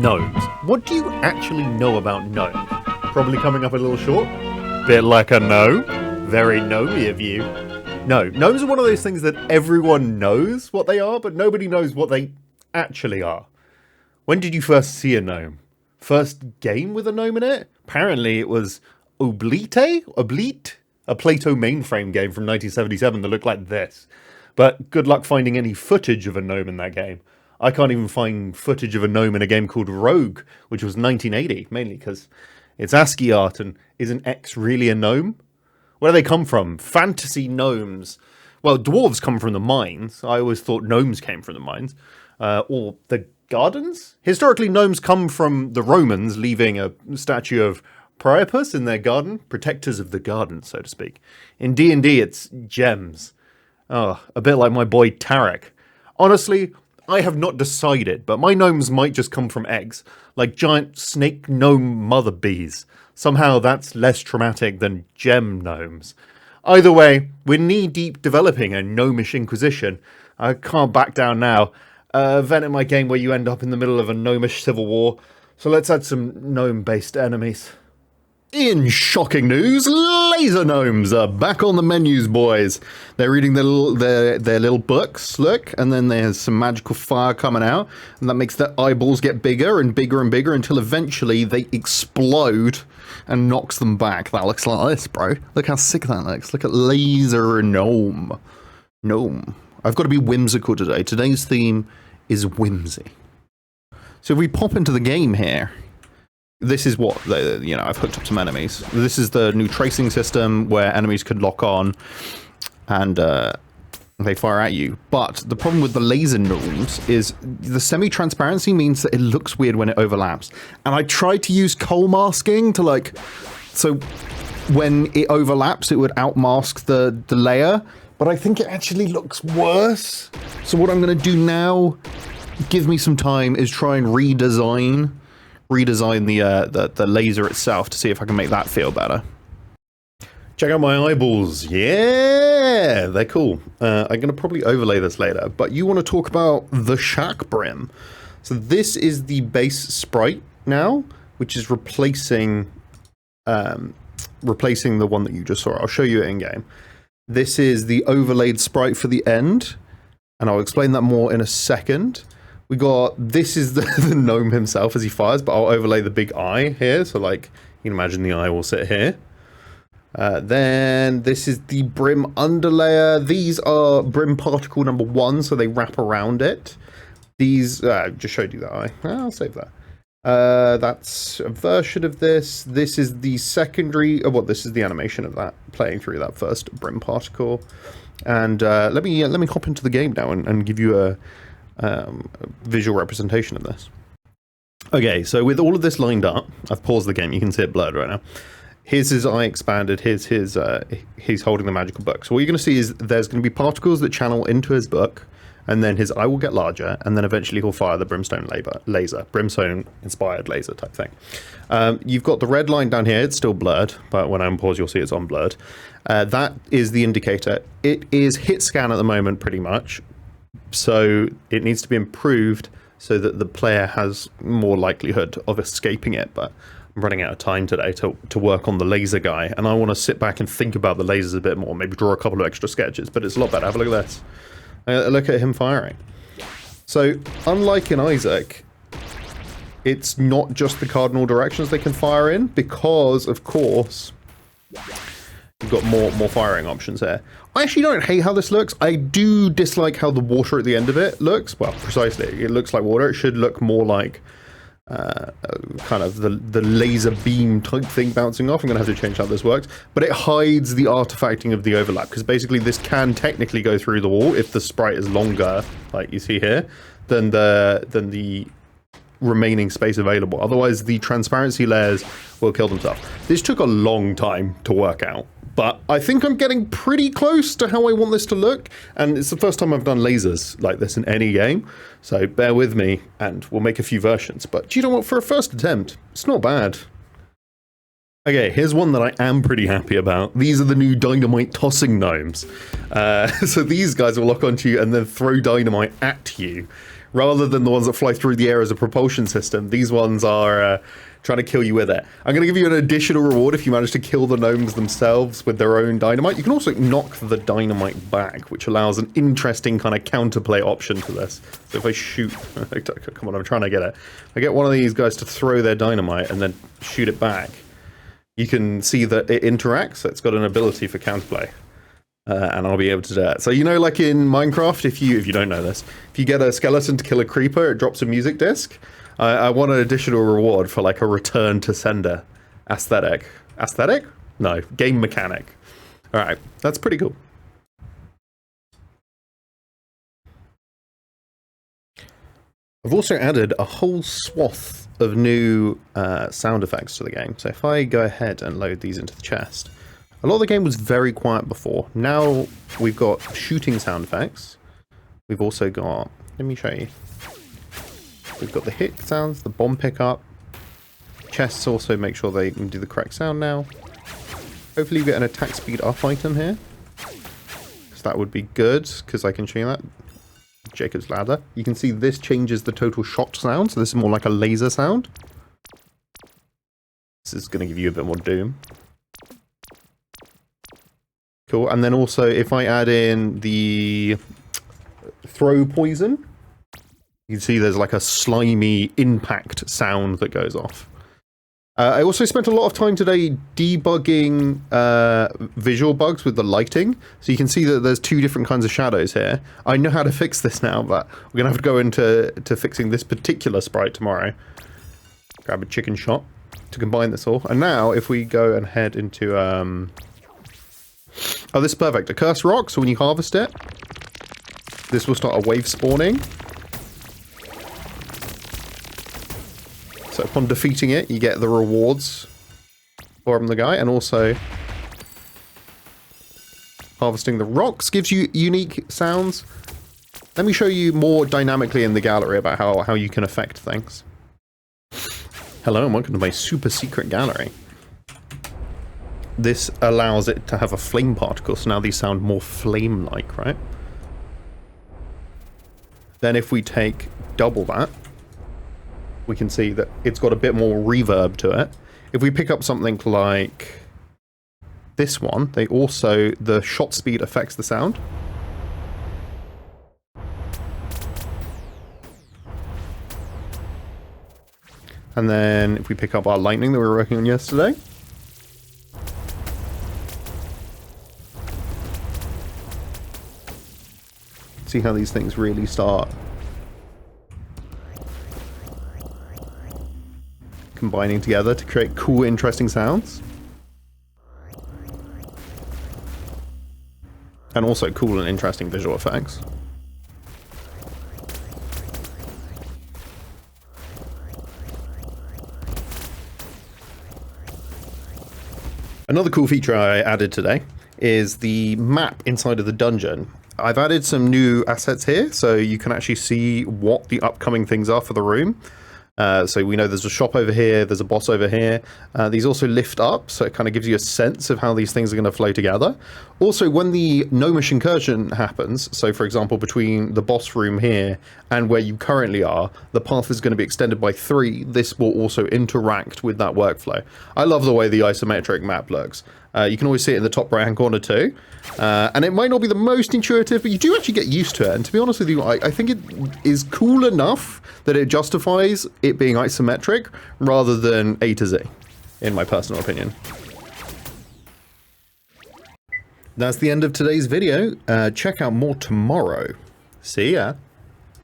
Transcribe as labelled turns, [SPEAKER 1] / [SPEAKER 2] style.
[SPEAKER 1] Gnomes. What do you actually know about gnomes? Probably coming up a little short. Bit like a no. Very gnomey of you. No, gnomes are one of those things that everyone knows what they are, but nobody knows what they actually are. When did you first see a gnome? First game with a gnome in it? Apparently it was Oblite, a Plato mainframe game from 1977 that looked like this. But good luck finding any footage of a gnome in that game. I can't even find footage of a gnome in a game called Rogue, which was 1980, mainly because it's ASCII art, and isn't X really a gnome? Where do they come from? Fantasy gnomes. Well, dwarves come from the mines. I always thought gnomes came from the mines. Or the gardens? Historically, gnomes come from the Romans, leaving a statue of Priapus in their garden. Protectors of the garden, so to speak. In D&D, it's gems. Oh, a bit like my boy Tarek. Honestly, I have not decided, but my gnomes might just come from eggs, like giant snake gnome mother bees. Somehow that's less traumatic than gem gnomes. Either way, we're knee-deep developing a gnomish inquisition. I can't back down now. Event in my game where you end up in the middle of a gnomish civil war, so let's add some gnome-based enemies. In shocking news, Laser Gnomes are back on the menus, boys. They're reading their little books, look, and then there's some magical fire coming out, and that makes their eyeballs get bigger and bigger and bigger until eventually they explode and knocks them back. That looks like this, bro. Look how sick that looks. Look at Laser Gnome. I've got to be whimsical today. Today's theme is whimsy. So if we pop into the game here, this is what, I've hooked up some enemies. This is the new tracing system where enemies could lock on and they fire at you. But the problem with the laser gnomes is the semi-transparency means that it looks weird when it overlaps. And I tried to use coal masking to so when it overlaps, it would outmask the layer. But I think it actually looks worse. So what I'm going to do now, give me some time, is try and redesign the laser itself to see if I can make that feel better. Check out my eyeballs. Yeah, they're cool. I'm going to probably overlay this later, but you want to talk about the Shack Brim. So this is the base sprite now, which is replacing the one that you just saw. I'll show you it in game. This is the overlaid sprite for the end, and I'll explain that more in a second. This is the gnome himself as he fires, but I'll overlay the big eye here, so you can imagine the eye will sit here. Then this is the brim underlayer. These are brim particle number 1, so they wrap around it. These, just showed you that eye. I'll save that. That's a version of this. This is the secondary, this is the animation of that, playing through that first brim particle. And let me hop into the game now and give you a visual representation of this. Okay, so with all of this lined up, I've paused the game, you can see it blurred right now. Here's his eye expanded, he's holding the magical book. So what you're going to see is there's going to be particles that channel into his book, and then his eye will get larger, and then eventually he'll fire the brimstone laser, brimstone-inspired laser type thing. You've got the red line down here, it's still blurred, but when I unpause you'll see it's unblurred. That is the indicator. It is hit scan at the moment, pretty much. So it needs to be improved so that the player has more likelihood of escaping it. But I'm running out of time today to work on the laser guy, and I want to sit back and think about the lasers a bit more, maybe draw a couple of extra sketches, but it's a lot better. Have a look at this. Look at him firing. So unlike in Isaac, it's not just the cardinal directions they can fire in, because of course you've got more firing options here. I actually don't hate how this looks. I do dislike how the water at the end of it looks. Well, precisely, it looks like water. It should look more like kind of the laser beam type thing bouncing off. I'm going to have to change how this works. But it hides the artifacting of the overlap, because basically this can technically go through the wall if the sprite is longer, like you see here, than the remaining space available. Otherwise, the transparency layers will kill themselves. This took a long time to work out, but I think I'm getting pretty close to how I want this to look, and it's the first time I've done lasers like this in any game, so bear with me, and we'll make a few versions. But you know what, for a first attempt, it's not bad. Okay, here's one that I am pretty happy about. These are the new dynamite tossing gnomes. So these guys will lock onto you and then throw dynamite at you, Rather than the ones that fly through the air as a propulsion system, these ones are trying to kill you with it. I'm going to give you an additional reward if you manage to kill the gnomes themselves with their own dynamite. You can also knock the dynamite back, which allows an interesting kind of counterplay option to this. So if I shoot... Come on, I'm trying to get it. I get one of these guys to throw their dynamite and then shoot it back. You can see that it interacts, so it's got an ability for counterplay. And I'll be able to do that. So, you know, like in Minecraft, if you don't know this, if you get a skeleton to kill a creeper, it drops a music disc. I want an additional reward for like a return to sender aesthetic. Aesthetic? No, game mechanic. All right, that's pretty cool. I've also added a whole swath of new sound effects to the game. So if I go ahead and load these into the chest, a lot of the game was very quiet before. Now we've got shooting sound effects. We've also got, let me show you. We've got the hit sounds, the bomb pickup. Chests also make sure they can do the correct sound now. Hopefully you get an attack speed up item here. So that would be good, because I can show you that. Jacob's ladder. You can see this changes the total shot sound, so this is more like a laser sound. This is going to give you a bit more doom. Cool, and then also if I add in the throw poison, you can see there's like a slimy impact sound that goes off. I also spent a lot of time today debugging visual bugs with the lighting. So you can see that there's two different kinds of shadows here. I know how to fix this now, but we're going to have to go into fixing this particular sprite tomorrow. Grab a chicken shot to combine this all. And now if we go and head into... oh, this is perfect. A cursed rock, so when you harvest it, this will start a wave spawning. So upon defeating it, you get the rewards from the guy, and also harvesting the rocks gives you unique sounds. Let me show you more dynamically in the gallery about how you can affect things. Hello and welcome to my super secret gallery. This allows it to have a flame particle, so now these sound more flame-like, right? Then if we take double that, we can see that it's got a bit more reverb to it. If we pick up something like this one, the shot speed affects the sound. And then if we pick up our lightning that we were working on yesterday, see how these things really start combining together to create cool, interesting sounds. And also cool and interesting visual effects. Another cool feature I added today is the map inside of the dungeon. I've added some new assets here, so you can actually see what the upcoming things are for the room. So we know there's a shop over here, there's a boss over here. These also lift up, so it kind of gives you a sense of how these things are going to flow together. Also, when the gnomish incursion happens, so for example, between the boss room here and where you currently are, the path is going to be extended by 3. This will also interact with that workflow. I love the way the isometric map looks. You can always see it in the top right hand corner too. And it might not be the most intuitive, but you do actually get used to it. And to be honest with you, I think it is cool enough that it justifies it being isometric rather than A to Z, in my personal opinion. That's the end of today's video. Check out more tomorrow. See ya.